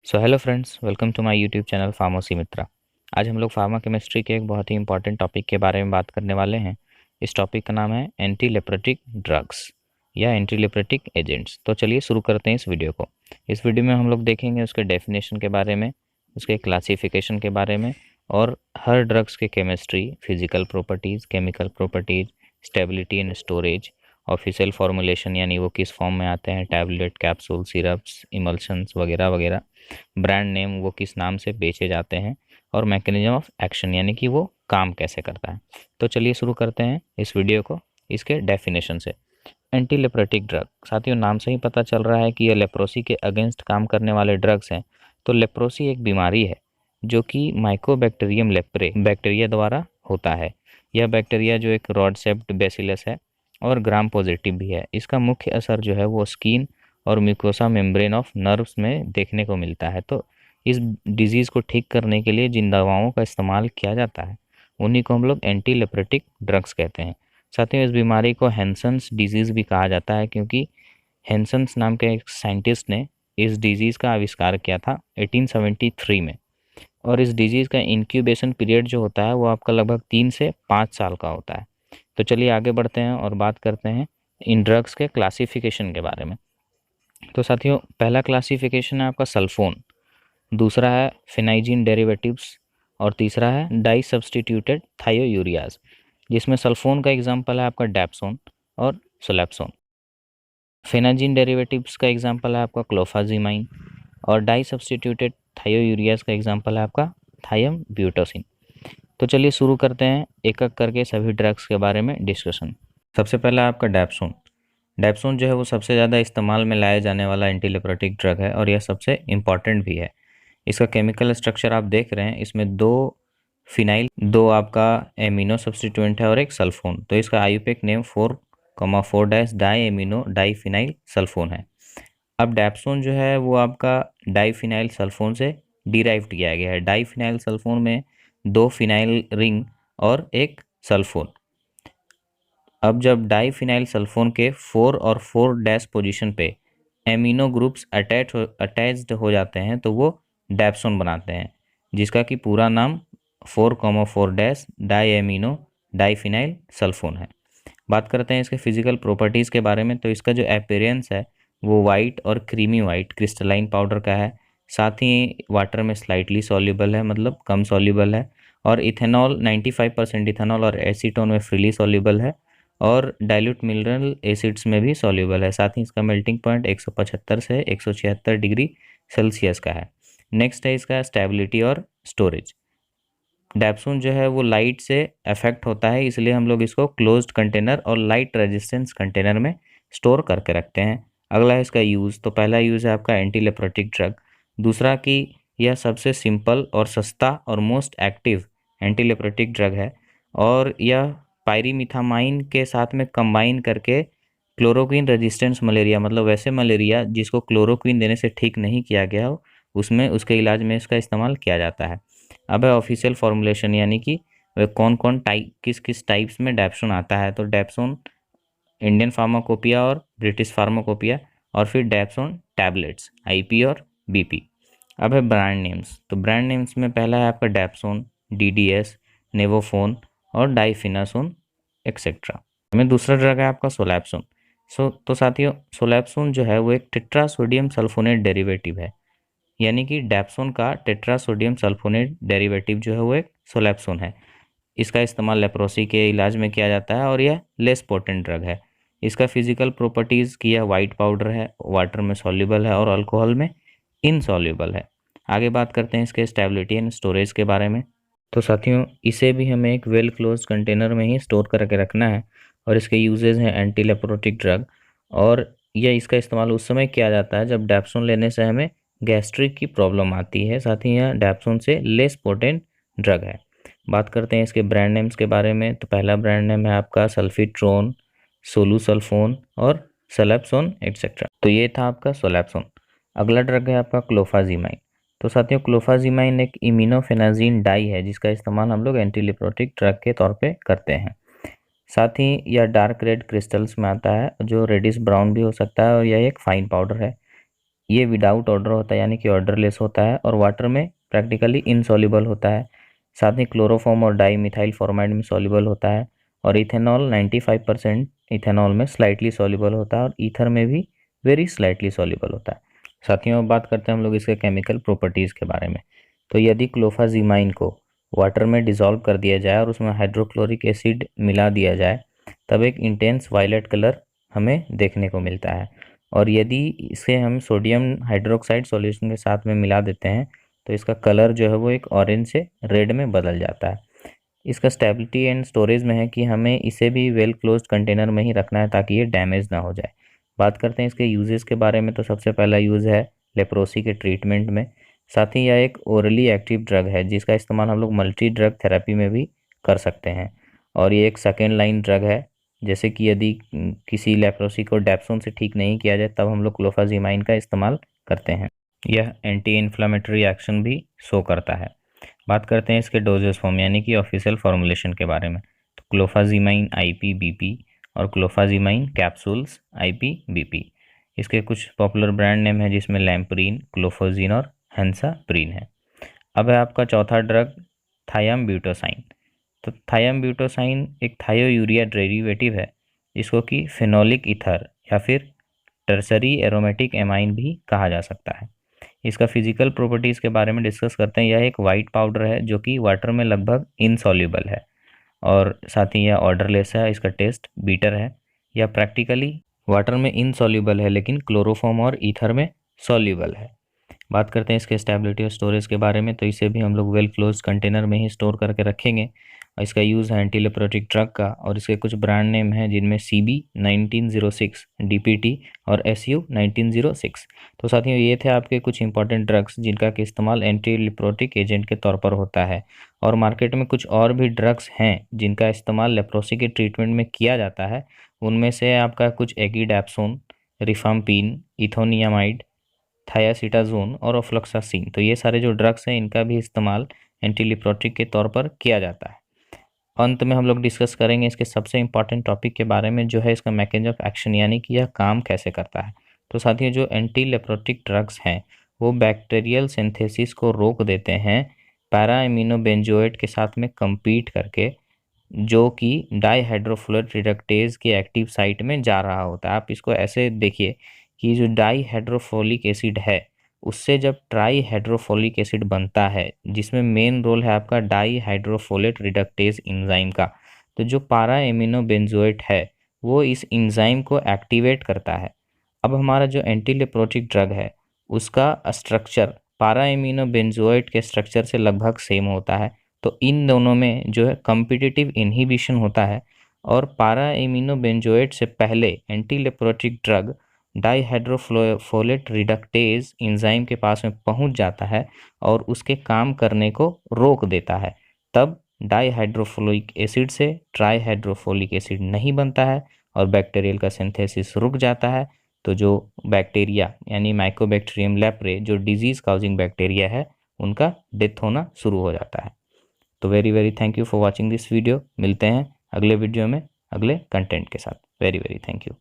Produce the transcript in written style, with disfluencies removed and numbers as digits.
So hello friends, welcome to my YouTube channel pharmacy Mitra. आज हम लोग फार्मा केमिस्ट्री के एक बहुत ही इंपॉर्टेंट टॉपिक के बारे में बात करने वाले हैं। इस टॉपिक का नाम है एंटी लेप्रेटिक ड्रग्स या एंटी लेप्रेटिक एजेंट्स। तो चलिए शुरू करते हैं इस वीडियो को। इस वीडियो में हम लोग देखेंगे उसके डेफिनेशन के बारे में, उसके क्लासिफिकेशन के बारे में और हर ड्रग्स के chemistry, physical properties, chemical properties, stability and storage, official formulation यानी वो किस फॉर्म में आते हैं, टैबलेट, कैप्सूल, सिरप्स, इमल्शंस वगैरह वगैरह, ब्रांड नेम वो किस नाम से बेचे जाते हैं और मैकेनिज्म ऑफ एक्शन यानी कि वो काम कैसे करता है। तो चलिए शुरू करते हैं इस वीडियो को इसके डेफिनेशन से। एंटी लेप्रेटिक ड्रग, साथियों नाम से ही पता चल रहा है कि ये लेप्रोसी के अगेंस्ट काम करने वाले ड्रग्स हैं। तो लेप्रोसी एक बीमारी है जो कि माइकोबैक्टीरियम लेप्रे बैक्टीरिया द्वारा होता है। यह बैक्टीरिया जो एक रॉड शेप्ड बेसिलस है और ग्राम पॉजिटिव भी है। इसका मुख्य असर जो है वो स्किन और म्यूकोसा मेम्ब्रेन ऑफ नर्व्स में देखने को मिलता है। तो इस डिजीज़ को ठीक करने के लिए जिन दवाओं का इस्तेमाल किया जाता है उन्हीं को हम लोग एंटी लेप्रेटिक ड्रग्स कहते हैं। साथ ही इस बीमारी को हैंसन्स डिजीज़ भी कहा जाता है क्योंकि हैंसन्स नाम के एक साइंटिस्ट ने इस डिजीज़ का आविष्कार किया था 1873 में। और इस डिजीज़ का इंक्यूबेशन पीरियड जो होता है वो आपका लगभग 3 से 5 साल का होता है। तो चलिए आगे बढ़ते हैं और बात करते हैं इन ड्रग्स के क्लासिफिकेशन के बारे में। तो साथियों पहला क्लासिफिकेशन है आपका सल्फोन, दूसरा है फिनाइजीन डेरिवेटिव्स और तीसरा है डाई सब्सटीट्यूटेड थायोयूरियाज, जिसमें सल्फोन का एग्जांपल है आपका डैप्सोन और सोलैप्सोन। फिनाइजीन डेरिवेटिव्स का एग्जांपल है आपका क्लोफाजीमाइन और डाई सब्सटीट्यूटेड थायोयूरियाज का एग्जांपल है आपका थायम ब्यूटोसिन। तो चलिए शुरू करते हैं एक एक करके सभी ड्रग्स के बारे में डिस्कशन। सबसे पहला आपका डैप्सोन। डैप्सोन जो है वो सबसे ज़्यादा इस्तेमाल में लाया जाने वाला एंटी लेप्रेटिक ड्रग है और यह सबसे इम्पॉर्टेंट भी है। इसका केमिकल स्ट्रक्चर आप देख रहे हैं, इसमें दो फिनाइल, दो आपका एमिनो सब्सटीट्यूएंट है और एक सल्फोन। तो इसका IUPAC name 4,4 diamino diphenyl sulfone है। अब डैप्सोन जो है वो आपका डाईफिनाइल सल्फोन से डिराइव किया गया है। डाईफिनाइल सल्फोन में दो फिनाइल रिंग और एक सल्फोन। अब जब डाईफिनाइल सल्फोन के 4 और 4 डैश पोजीशन पे एमिनो ग्रुप्स अटैच्ड हो जाते हैं तो वो डैप्सोन बनाते हैं, जिसका कि पूरा नाम 4,4 dash diamino diphenyl sulfone है। बात करते हैं इसके फिजिकल प्रॉपर्टीज़ के बारे में। तो इसका जो अपीयरेंस है वो वाइट और क्रीमी वाइट क्रिस्टलाइन पाउडर का है। साथ ही वाटर में स्लाइटली सॉल्युबल है, मतलब कम सॉल्युबल है। और इथेनॉल 95% इथेनॉल और एसीटोन में फ्रीली सॉल्युबल है और डाइल्यूट मिनरल एसिड्स में भी सॉल्युबल है। साथ ही इसका मेल्टिंग पॉइंट 175 से 176 डिग्री सेल्सियस का है। नेक्स्ट है इसका स्टेबिलिटी और स्टोरेज। डैप्सून जो है वो लाइट से अफेक्ट होता है, इसलिए हम लोग इसको क्लोज्ड कंटेनर और लाइट रेजिस्टेंस कंटेनर में स्टोर करके रखते हैं। अगला है इसका यूज़। तो पहला यूज़ है आपका एंटी लेप्रेटिक ड्रग। दूसरा कि यह सबसे सिंपल और सस्ता और मोस्ट एक्टिव एंटी लेप्रेटिक ड्रग है और यह पायरीमिथामाइन के साथ में कंबाइन करके क्लोरोक्विन रेजिस्टेंस मलेरिया, मतलब वैसे मलेरिया जिसको क्लोरोक्विन देने से ठीक नहीं किया गया हो, उसमें उसके इलाज में इसका इस्तेमाल किया जाता है। अब है ऑफिशियल फॉर्मुलेशन यानी कि वे कौन कौन टाइप किस किस टाइप्स में डैप्सोन आता है। तो डैप्सोन इंडियन फार्माकोपिया और ब्रिटिश फार्माकोपिया और फिर डैप्सोन टैबलेट्स आईपी और बीपी। अब है ब्रांड नेम्स। तो ब्रांड नेम्स में पहला है आपका डैप्सोन, डीडीएस, नेवोफोन और डाइफिनासोन एक्सेट्रा। हमें दूसरा ड्रग है आपका सोलैप्सोन। तो साथियों सोलैप्सोन जो है वो एक टेट्रा सोडियम सल्फोनेट डेरिवेटिव है, यानी कि डैप्सोन का टेट्रा सोडियम सल्फोनेट डेरिवेटिव जो है वो एक सोलैप्सोन है। इसका इस्तेमाल लेप्रोसी के इलाज में किया जाता है और यह लेस पोटेंट ड्रग है। इसका फिजिकल प्रॉपर्टीज़ की यह वाइट पाउडर है, वाटर में सॉल्युबल है और अल्कोहल में इनसॉल्युबल है। आगे बात करते हैं इसके स्टेबिलिटी एंड स्टोरेज के बारे में। तो साथियों इसे भी हमें एक वेल क्लोज कंटेनर में ही स्टोर करके रखना है और इसके यूजेज हैं एंटी लेप्रोटिक ड्रग। और यह इसका इस्तेमाल उस समय किया जाता है जब डैप्सोन लेने से हमें गैस्ट्रिक की प्रॉब्लम आती है। साथ ही यह डैप्सोन से लेस पोटेंट ड्रग है। बात करते हैं इसके ब्रांड नेम्स के बारे में। तो पहला ब्रांड नेम है आपका सल्फिट्रोन, सोलूसल्फोन और सलेप्सोन एक्सेट्रा। तो ये था आपका सोलैप्सोन। अगला ड्रग है आपका क्लोफाजीमाइन। तो साथियों क्लोफाजीमाइन एक इम्यूनोफेनाजीन डाई है जिसका इस्तेमाल हम लोग एंटी लेप्रोटिक ड्रग के तौर पे करते हैं। साथ ही यह डार्क रेड क्रिस्टल्स में आता है जो रेडिश ब्राउन भी हो सकता है और यह एक फाइन पाउडर है। ये विदाउट ऑर्डर होता है, यानी कि ऑर्डरलेस होता है, और वाटर में प्रैक्टिकली इनसॉल्युबल होता है। साथ ही क्लोरोफॉर्म और डाई मिथाइल फॉर्माइड में सॉल्युबल होता है, और इथेनॉल 95% इथेनॉल में स्लाइटली सॉल्युबल होता है, और ईथर में भी वेरी स्लाइटली सॉल्युबल होता है। साथियों, अब बात करते हैं हम लोग इसके केमिकल प्रॉपर्टीज़ के बारे में। तो यदि क्लोफाजीमाइन को वाटर में डिसॉल्व कर दिया जाए और उसमें हाइड्रोक्लोरिक एसिड मिला दिया जाए, तब एक इंटेंस वायलेट कलर हमें देखने को मिलता है। और यदि इसे हम सोडियम हाइड्रोक्साइड सॉल्यूशन के साथ में मिला देते हैं, तो इसका कलर जो है वो एक ऑरेंज से रेड में बदल जाता है। इसका स्टेबिलिटी एंड स्टोरेज में है कि हमें इसे भी वेल क्लोज्ड कंटेनर में ही रखना है ताकि ये डैमेज ना हो जाए। बात करते हैं इसके यूजेस के बारे में, तो सबसे पहला यूज़ है लेप्रोसी के ट्रीटमेंट में। साथ ही यह एक ओरली एक्टिव ड्रग है जिसका इस्तेमाल हम लोग मल्टी ड्रग थेरेपी में भी कर सकते हैं। और ये एक सेकेंड लाइन ड्रग है, जैसे कि यदि किसी लेप्रोसी को डेप्सोन से ठीक नहीं किया जाए तब हम लोग क्लोफाजीमाइन का इस्तेमाल करते हैं। यह एंटी इन्फ्लामेटरी एक्शन भी शो करता है। बात करते हैं इसके डोजेस फॉर्म यानी कि ऑफिशियल फॉर्मुलेशन के बारे में। तो क्लोफाजीमाइन आईपीबीपी और क्लोफाजीमाइन कैप्सूल्स आईपीबीपी, इसके कुछ पॉपुलर ब्रांड नेम है जिसमें लैम्प्रीन, क्लोफोजिन और हेंसाप्रीन है। अब है आपका चौथा ड्रग थायम्ब्यूटोसाइन। तो थायम्ब्यूटोसाइन एक थायोयूरिया डेरिवेटिव है जिसको कि फेनोलिक ईथर या फिर टर्सरी एरोमेटिक एमाइन भी कहा जा सकता है। इसका फिजिकल प्रॉपर्टीज़ के बारे में डिस्कस करते हैं। यह एक वाइट पाउडर है जो कि वाटर में लगभग इनसॉल्युबल है, और साथ ही यह ऑर्डरलेस है। इसका टेस्ट बीटर है। यह प्रैक्टिकली वाटर में इनसॉल्युबल है लेकिन क्लोरोफॉर्म और ईथर में सॉल्युबल है। बात करते हैं इसके स्टेबिलिटी और स्टोरेज के बारे में। तो इसे भी हम लोग वेल क्लोज कंटेनर में ही स्टोर करके रखेंगे। इसका यूज़ है एंटीलेप्रोटिक ड्रग का, और इसके कुछ ब्रांड नेम हैं जिनमें CB1906, DPT और SU1906। तो साथियों, ये थे आपके कुछ इंपॉर्टेंट ड्रग्स जिनका कि इस्तेमाल एंटीलेप्रोटिक एजेंट के तौर पर होता है। और मार्केट में कुछ और भी ड्रग्स हैं जिनका इस्तेमाल लेप्रोसी के ट्रीटमेंट में किया जाता है। उनमें से आपका कुछ एगिडैप्सोन, रिफाम्पिन, इथोनियामाइड, थायासीटाजोन और ऑफ्लॉक्सासिन, तो ये सारे जो ड्रग्स हैं इनका भी इस्तेमाल एंटीलिप्रोटिक के तौर पर किया जाता है। अंत में हम लोग डिस्कस करेंगे इसके सबसे इम्पॉर्टेंट टॉपिक के बारे में, जो है इसका मैकेनिज्म ऑफ एक्शन, यानी कि यह काम कैसे करता है। तो साथियों, जो एंटीलेप्रोटिक ड्रग्स हैं वो बैक्टीरियल सिंथेसिस को रोक देते हैं पैरा एमिनोबेंजोएट के साथ में compete करके, जो कि डाईहाइड्रोफोलेट रिडक्टेज के एक्टिव साइट में जा रहा होता है। आप इसको ऐसे देखिए कि जो डाईहाइड्रोफोलिक एसिड है उससे जब ट्राईहाइड्रोफोलिक एसिड बनता है, जिसमें मेन रोल है आपका डाईहाइड्रोफोलेट रिडक्टेज एंजाइम का, तो जो पारा एमिनो बेंजोएट है वो इस एंजाइम को एक्टिवेट करता है। अब हमारा जो एंटीलेप्रोटिक ड्रग है उसका स्ट्रक्चर पारा एमिनो बेंजोएट के स्ट्रक्चर से लगभग सेम होता है। तो इन दोनों में जो है कॉम्पिटिटिव इनहिबिशन होता है, और पारा एमिनो बेंजोएट से पहले एंटीलेप्रोटिक ड्रग डाईहाइड्रोफोलेट रिडक्टेज एंजाइम के पास में पहुंच जाता है और उसके काम करने को रोक देता है। तब डाईहाइड्रोफोलिक एसिड से ट्राईहाइड्रोफोलिक एसिड नहीं बनता है और बैक्टीरियल का सिंथेसिस रुक जाता है। तो जो बैक्टीरिया यानी माइकोबैक्टीरियम लेप्रे, जो डिजीज़ काउजिंग बैक्टीरिया है, उनका डेथ होना शुरू हो जाता है। तो very very thank you for watching this video. मिलते हैं अगले वीडियो में अगले कंटेंट के साथ। Very very thank you.